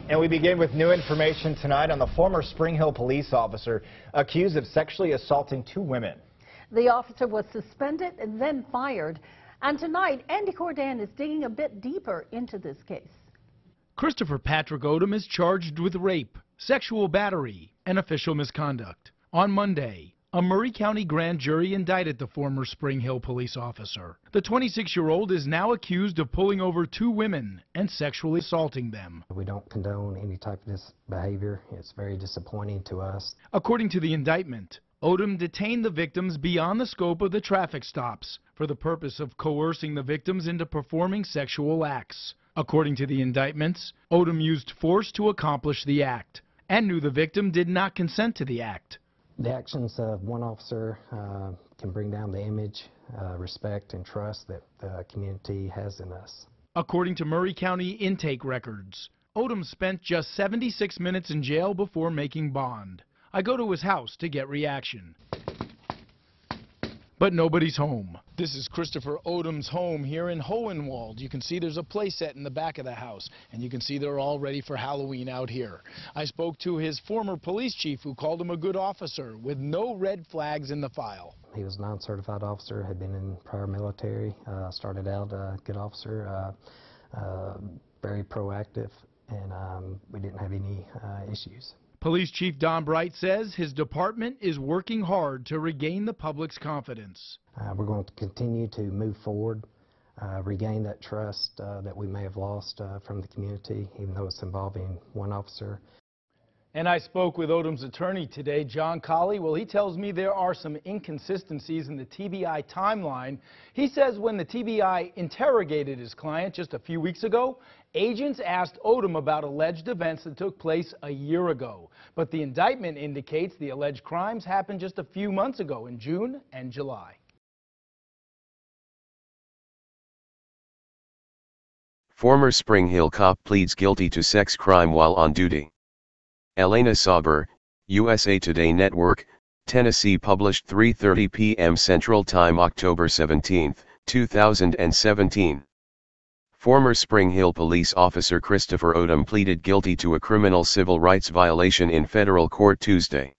And we begin with new information tonight on the former Spring Hill police officer accused of sexually assaulting 2 women. The officer was suspended and then fired. And tonight, Andy Cordan is digging a bit deeper into this case. Christopher Patrick Odom is charged with rape, sexual battery, and official misconduct. On Monday, a Murray County grand jury indicted the former Spring Hill police officer. The 26-year-old is now accused of pulling over 2 women and sexually assaulting them. We don't condone any type of this behavior. It's very disappointing to us. According to the indictment, Odom detained the victims beyond the scope of the traffic stops for the purpose of coercing the victims into performing sexual acts. According to the indictments, Odom used force to accomplish the act and knew the victim did not consent to the act. The actions of one officer can bring down the image, respect, and trust that the community has in us. According to Murray County intake records, Odom spent just 76 minutes in jail before making bond. I go to his house to get reaction. But nobody's home. This is Christopher Odom's home here in Hohenwald. You can see there's a play set in the back of the house, and you can see they're all ready for Halloween out here. I spoke to his former police chief, who called him a good officer with no red flags in the file. He was a non-certified officer, had been in prior military, started out a good officer, very proactive, and we didn't have any issues. Police Chief Don Bright says his department is working hard to regain the public's confidence. We're going to continue to move forward, regain that trust that we may have lost from the community, even though it's involving one officer. And I spoke with Odom's attorney today, John Collier. Well, he tells me there are some inconsistencies in the TBI timeline. He says when the TBI interrogated his client just a few weeks ago, agents asked Odom about alleged events that took place a year ago. But the indictment indicates the alleged crimes happened just a few months ago in June and July. Former Spring Hill cop pleads guilty to sex crime while on duty. Elena Sauber, USA Today Network, Tennessee, published 3:30 p.m. Central Time, October 17, 2017. Former Spring Hill police officer Christopher Odom pleaded guilty to a criminal civil rights violation in federal court Tuesday.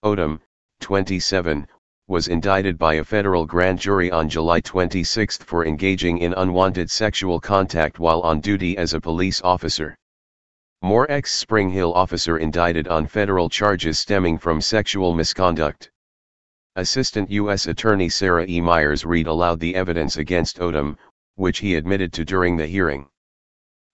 Odom, 27, was indicted by a federal grand jury on July 26 for engaging in unwanted sexual contact while on duty as a police officer. More ex-Spring Hill officer indicted on federal charges stemming from sexual misconduct. Assistant U.S. Attorney Sarah E. Myers read aloud the evidence against Odom, which he admitted to during the hearing.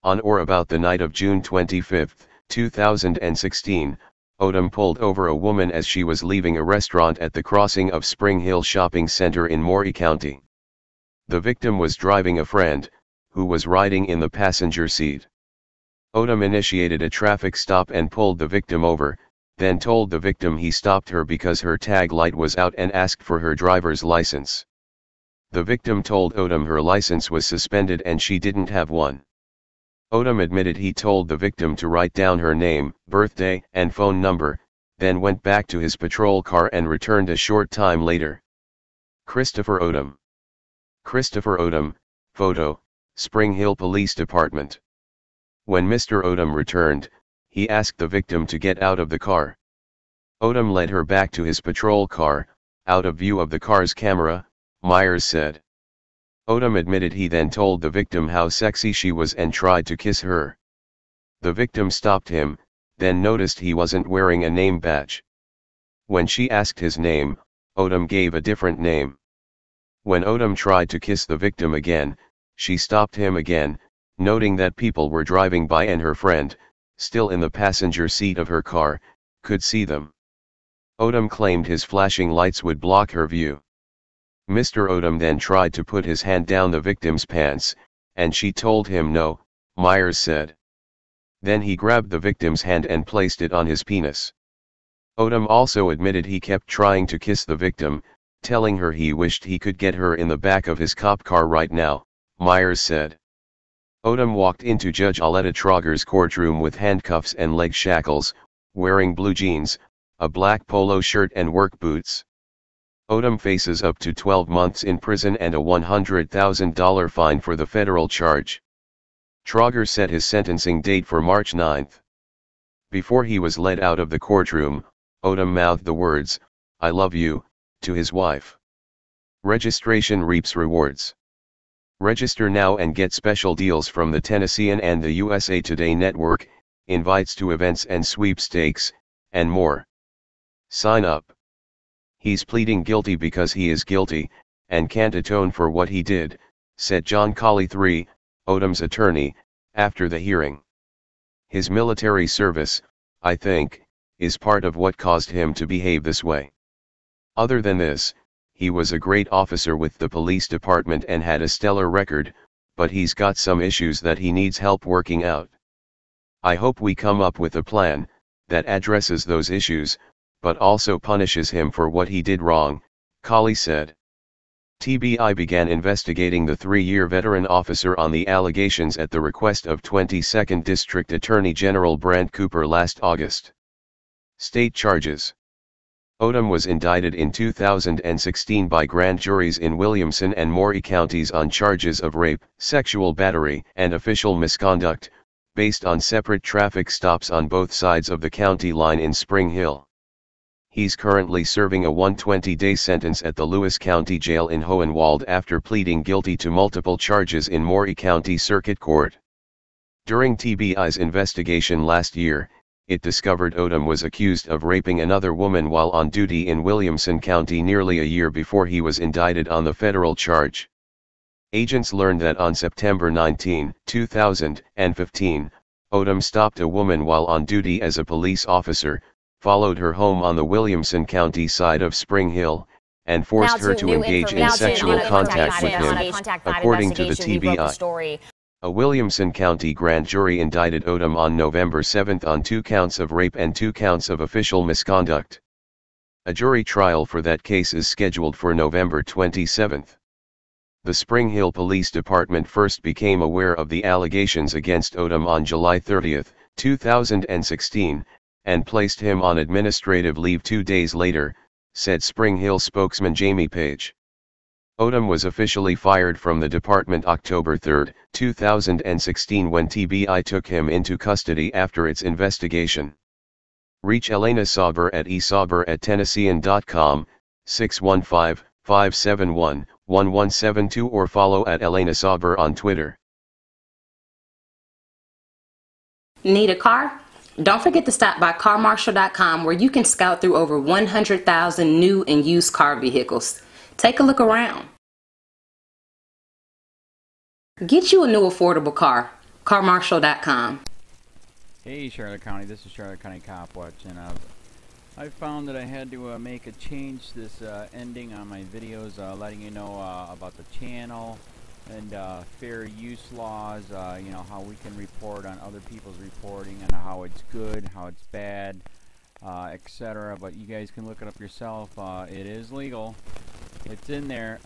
On or about the night of June 25, 2016, Odom pulled over a woman as she was leaving a restaurant at the crossing of Spring Hill Shopping Center in Maury County. The victim was driving a friend, who was riding in the passenger seat. Odom initiated a traffic stop and pulled the victim over, then told the victim he stopped her because her tag light was out and asked for her driver's license. The victim told Odom her license was suspended and she didn't have one. Odom admitted he told the victim to write down her name, birthday, and phone number, then went back to his patrol car and returned a short time later. Christopher Odom. Christopher Odom, photo, Spring Hill Police Department. When Mr. Odom returned, he asked the victim to get out of the car. Odom led her back to his patrol car, out of view of the car's camera, Myers said. Odom admitted he then told the victim how sexy she was and tried to kiss her. The victim stopped him, then noticed he wasn't wearing a name badge. When she asked his name, Odom gave a different name. When Odom tried to kiss the victim again, she stopped him again, noting that people were driving by and her friend, still in the passenger seat of her car, could see them. Odom claimed his flashing lights would block her view. Mr. Odom then tried to put his hand down the victim's pants, and she told him no, Myers said. Then he grabbed the victim's hand and placed it on his penis. Odom also admitted he kept trying to kiss the victim, telling her he wished he could get her in the back of his cop car right now, Myers said. Odom walked into Judge Aletta Trauger's courtroom with handcuffs and leg shackles, wearing blue jeans, a black polo shirt and work boots. Odom faces up to 12 months in prison and a $100,000 fine for the federal charge. Trauger set his sentencing date for March 9. Before he was led out of the courtroom, Odom mouthed the words, "I love you," to his wife. Registration reaps rewards. Register now and get special deals from the Tennessean and the USA Today Network, invites to events and sweepstakes, and more. Sign up. He's pleading guilty because he is guilty, and can't atone for what he did, said John Collie III, Odom's attorney, after the hearing. His military service, I think, is part of what caused him to behave this way. Other than this, he was a great officer with the police department and had a stellar record, but he's got some issues that he needs help working out. I hope we come up with a plan that addresses those issues, but also punishes him for what he did wrong, Collie said. TBI began investigating the 3-year veteran officer on the allegations at the request of 22nd District Attorney General Brant Cooper last August. State charges. Odom was indicted in 2016 by grand juries in Williamson and Maury counties on charges of rape, sexual battery, and official misconduct, based on separate traffic stops on both sides of the county line in Spring Hill. He's currently serving a 120-day sentence at the Lewis County Jail in Hohenwald after pleading guilty to multiple charges in Maury County Circuit Court. During TBI's investigation last year, it discovered Odom was accused of raping another woman while on duty in Williamson County nearly a year before he was indicted on the federal charge. Agents learned that on September 19, 2015, Odom stopped a woman while on duty as a police officer, followed her home on the Williamson County side of Spring Hill, and forced her to engage in sexual contact with him, according to the TBI. A Williamson County grand jury indicted Odom on November 7 on 2 counts of rape and 2 counts of official misconduct. A jury trial for that case is scheduled for November 27. The Spring Hill Police Department first became aware of the allegations against Odom on July 30, 2016, and placed him on administrative leave 2 days later, said Spring Hill spokesman Jamie Page. Odom was officially fired from the department October 3, 2016 when TBI took him into custody after its investigation. Reach Elena Sauber at esauber@tennessean.com, 615-571-1172 or follow at Elena Sauber on Twitter. Need a car? Don't forget to stop by carmarshal.com where you can scout through over 100,000 new and used car vehicles. Take a look around. Get you a new affordable car. carmarshal.com. Hey Charlotte County, this is Charlotte County COPWATCH, and I found that I had to make a change this ending on my videos, letting you know about the channel and fair use laws, you know, how we can report on other people's reporting and how it's good, how it's bad, etc. But you guys can look it up yourself. It is legal. It's in there.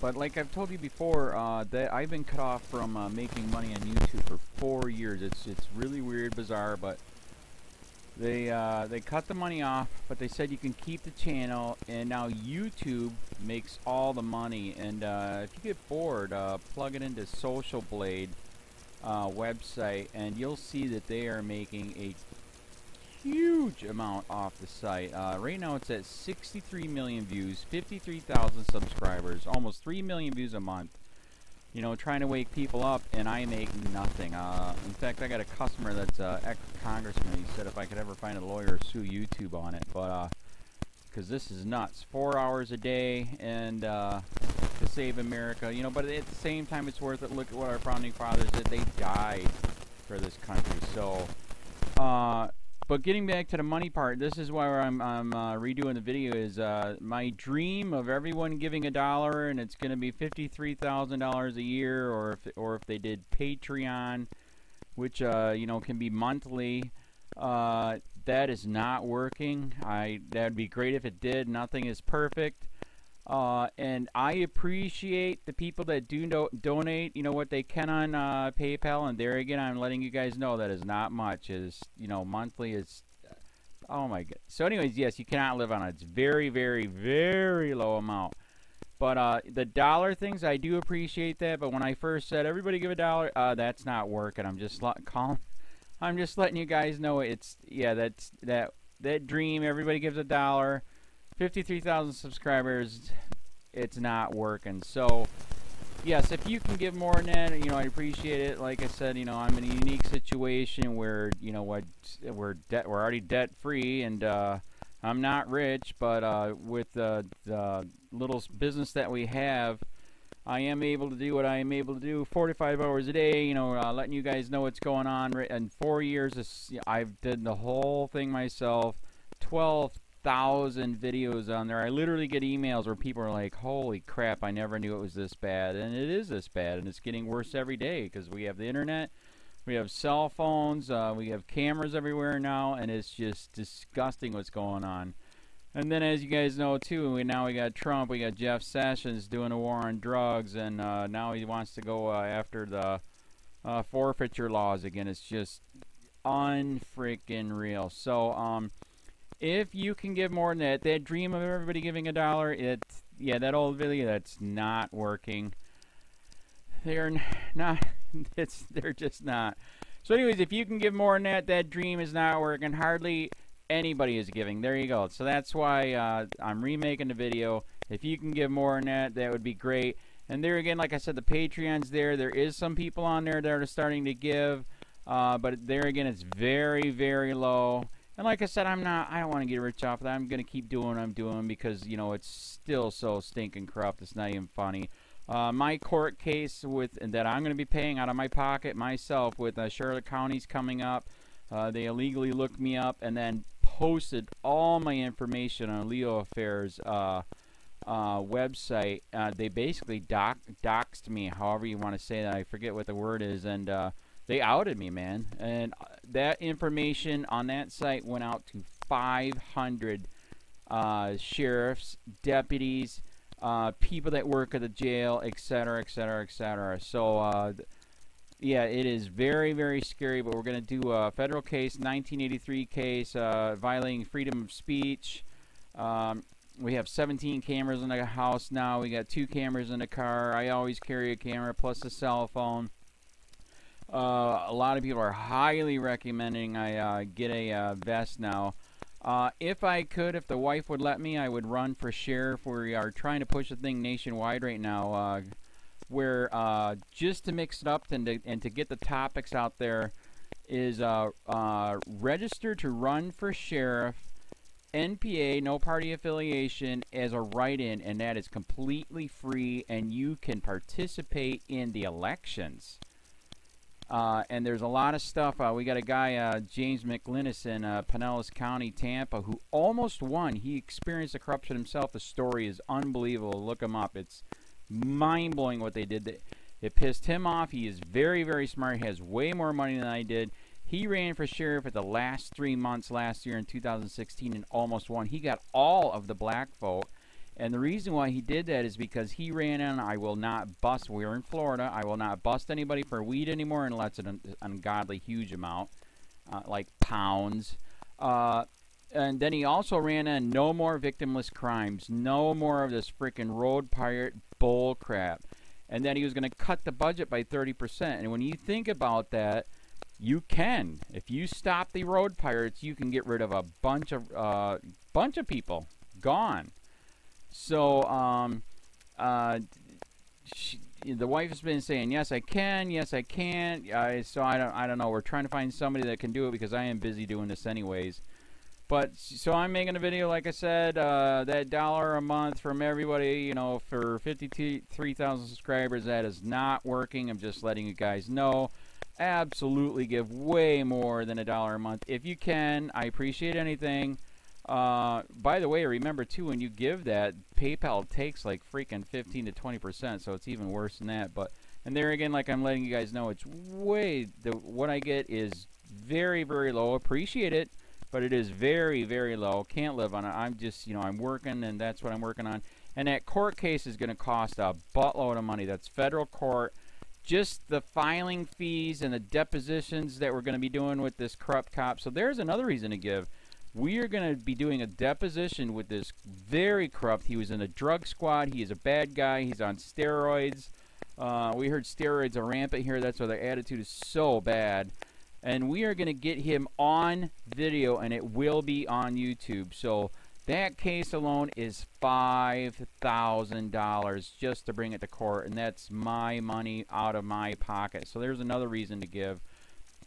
But like I've told you before, that I've been cut off from making money on YouTube for 4 years. It's really weird, bizarre, but they cut the money off, but they said you can keep the channel, and now YouTube makes all the money. And if you get bored, plug it into Social Blade website, and you'll see that they are making a huge amount off the site. Right now it's at 63 million views, 53,000 subscribers, almost 3 million views a month. You know, trying to wake people up, and I make nothing. In fact, I got a customer that's ex-congressman. He said if I could ever find a lawyer, sue YouTube on it. But because this is nuts. 4 hours a day, and to save America. You know, but at the same time, it's worth it. Look at what our founding fathers did. They died for this country. So, but getting back to the money part, this is why I'm redoing the video. Is my dream of everyone giving $1, and it's going to be $53,000 a year, or if they did Patreon, which you know, can be monthly. That is not working. That'd be great if it did. Nothing is perfect. And I appreciate the people that do donate, you know, what they can on PayPal. And there again, I'm letting you guys know that is not much. Is, you know, monthly is, oh my god. So anyways, yes, you cannot live on it. It's very, very, very low amount. But the dollar things, I do appreciate that. But when I first said everybody give $1, that's not working. I'm just I'm just letting you guys know it's that dream. Everybody gives $1. 53,000 subscribers. It's not working. So yes, if you can give more than that, you know, I appreciate it. Like I said, you know, I'm in a unique situation where, you know what, we're already debt free, and I'm not rich, but with the little business that we have, I am able to do what I am able to do 45 hours a day, you know, letting you guys know what's going on. In 4 years, I've did the whole thing myself, 12,000 videos on there. I literally get emails where people are like, holy crap, I never knew it was this bad. And it is this bad, and it's getting worse every day because we have the internet, we have cell phones, we have cameras everywhere now, and it's just disgusting what's going on. And then, as you guys know too, now we got Trump, we got Jeff Sessions doing a war on drugs, and now he wants to go after the forfeiture laws again. It's just unfreaking real. So if you can give more than that dream of everybody giving $1, that old video, that's not working. They're not. They're just not. So anyways, if you can give more than that dream is not working. Hardly anybody is giving. There you go. So that's why I'm remaking the video. If you can give more than that, that would be great. And there again, like I said, the Patreon's there. There is some people on there that are starting to give, but there again, it's very, very low. And like I said, I don't want to get rich off of that. I'm going to keep doing what I'm doing because, you know, it's still so stinking corrupt. It's not even funny. My court case that I'm going to be paying out of my pocket myself with Charlotte County's coming up. They illegally looked me up and then posted all my information on LEOAFFAIRS website. They basically doxed me, however you want to say that. I forget what the word is, and they outed me, man. And that information on that site went out to 500 sheriffs, deputies, people that work at the jail, etc., etc., etc. So yeah, it is very, very scary, but we're going to do a federal case, 1983 case, violating freedom of speech. We have 17 cameras in the house now. We got 2 cameras in the car. I always carry a camera plus a cell phone. A lot of people are highly recommending I get a vest now. If I could, if the wife would let me, I would run for sheriff. We are trying to push the thing nationwide right now, where just to mix it up and to get the topics out there is register to run for sheriff, NPA, no party affiliation, as a write-in, and that is completely free, and you can participate in the elections. And there's a lot of stuff. We got a guy, James McLinnis in Pinellas County, Tampa, who almost won. He experienced the corruption himself. The story is unbelievable. Look him up. It's mind-blowing what they did. It pissed him off. He is very, very smart. He has way more money than I did. He ran for sheriff at the last 3 months last year in 2016 and almost won. He got all of the black vote. And the reason why he did that is because he ran in, I will not bust, we're in Florida, I will not bust anybody for weed anymore unless it's an ungodly huge amount, like pounds. And then he also ran in, no more victimless crimes, no more of this freaking road pirate bull crap. And then he was going to cut the budget by 30%. And when you think about that, you can. If you stop the road pirates, you can get rid of a bunch of people. Gone. So, the wife has been saying, yes, I can, yes, I can't. So I don't know. We're trying to find somebody that can do it because I am busy doing this anyways. But, so I'm making a video, like I said, that $1 a month from everybody, you know, for 53,000 subscribers, that is not working. I'm just letting you guys know. Absolutely give way more than $1 a month. If you can, I appreciate anything. By the way, remember too, when you give that, PayPal takes like freaking 15 to 20%, so it's even worse than that. But, and there again, like I'm letting you guys know, it's way, what I get is very, very low. Appreciate it, but it is very, very low. Can't live on it. I'm just, you know, I'm working, and that's what I'm working on. And that court case is going to cost a buttload of money. That's federal court. Just the filing fees and the depositions that we're going to be doing with this corrupt cop. So there's another reason to give. We are going to be doing a deposition with this very corrupt. He was in a drug squad. He is a bad guy. He's on steroids. We heard steroids are rampant here. That's why their attitude is so bad. And we are going to get him on video, and it will be on YouTube. So that case alone is $5,000 just to bring it to court, and that's my money out of my pocket. So there's another reason to give,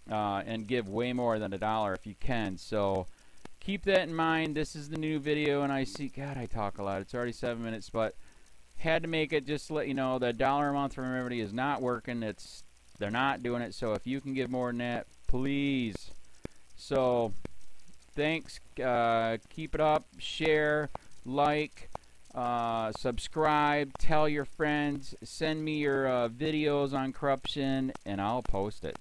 and give way more than $1 if you can. So keep that in mind. This is the new video, and I see, God, I talk a lot. It's already 7 minutes, but had to make it just to let you know the $1 a month from everybody is not working. They're not doing it. So if you can give more than that, please. So thanks. Keep it up. Share, like, subscribe, tell your friends, send me your videos on corruption, and I'll post it.